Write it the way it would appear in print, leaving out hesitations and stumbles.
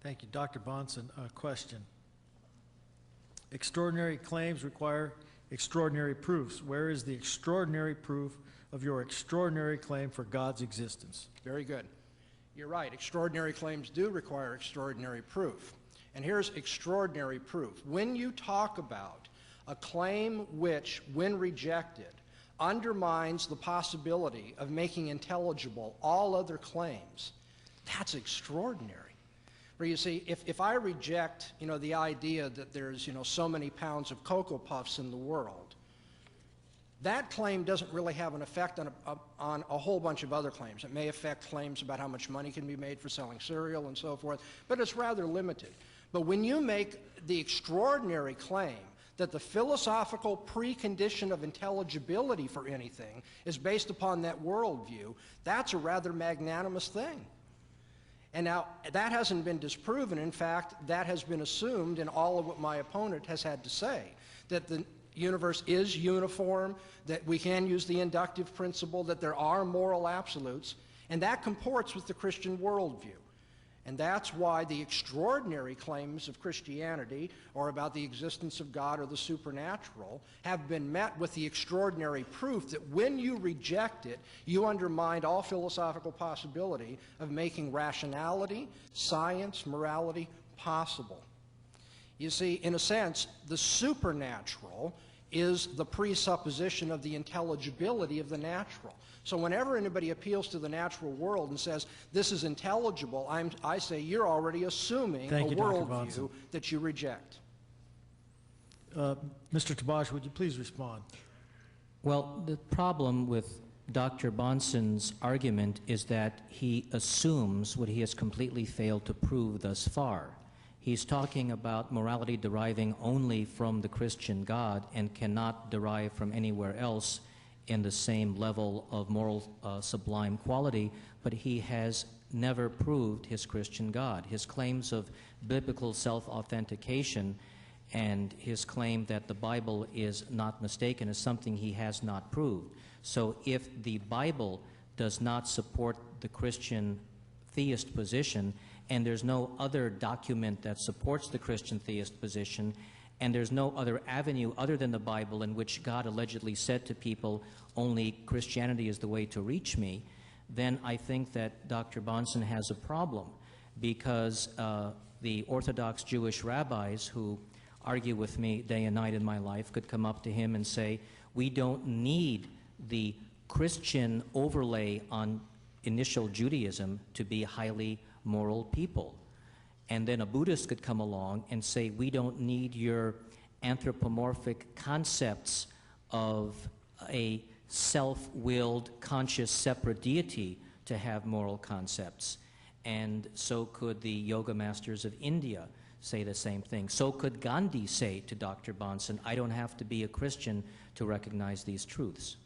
Thank you. Dr. Bahnsen, a question. Extraordinary claims require extraordinary proofs. Where is the extraordinary proof of your extraordinary claim for God's existence? Very good. You're right. Extraordinary claims do require extraordinary proof. And here's extraordinary proof. When you talk about a claim which, when rejected, undermines the possibility of making intelligible all other claims, that's extraordinary. Where you see, if I reject, the idea that there's, so many pounds of Cocoa Puffs in the world, that claim doesn't really have an effect on a whole bunch of other claims. It may affect claims about how much money can be made for selling cereal and so forth, but it's rather limited. But when you make the extraordinary claim that the philosophical precondition of intelligibility for anything is based upon that worldview, that's a rather magnanimous thing. And now, that hasn't been disproven. In fact, that has been assumed in all of what my opponent has had to say, that the universe is uniform, that we can use the inductive principle, that there are moral absolutes, and that comports with the Christian worldview. And that's why the extraordinary claims of Christianity, or about the existence of God or the supernatural, have been met with the extraordinary proof that when you reject it, you undermine all philosophical possibility of making rationality, science, morality possible. You see, in a sense, the supernatural is the presupposition of the intelligibility of the natural. So whenever anybody appeals to the natural world and says, this is intelligible, I say you're already assuming a worldview that you reject. Mr. Tabash, would you please respond? Well, the problem with Dr. Bahnsen's argument is that he assumes what he has completely failed to prove thus far. He's talking about morality deriving only from the Christian God and cannot derive from anywhere else in the same level of moral sublime quality, but he has never proved his Christian God. His claims of biblical self-authentication and his claim that the Bible is not mistaken is something he has not proved. So if the Bible does not support the Christian theist position, and there's no other document that supports the Christian theist position, and there's no other avenue other than the Bible in which God allegedly said to people, only Christianity is the way to reach me, then I think that Dr. Bahnsen has a problem, because the Orthodox Jewish rabbis who argue with me day and night in my life could come up to him and say, we don't need the Christian overlay on initial Judaism to be highly moral people. And then a Buddhist could come along and say, we don't need your anthropomorphic concepts of a self-willed, conscious, separate deity to have moral concepts. And so could the yoga masters of India say the same thing. So could Gandhi say to Dr. Bahnsen, I don't have to be a Christian to recognize these truths.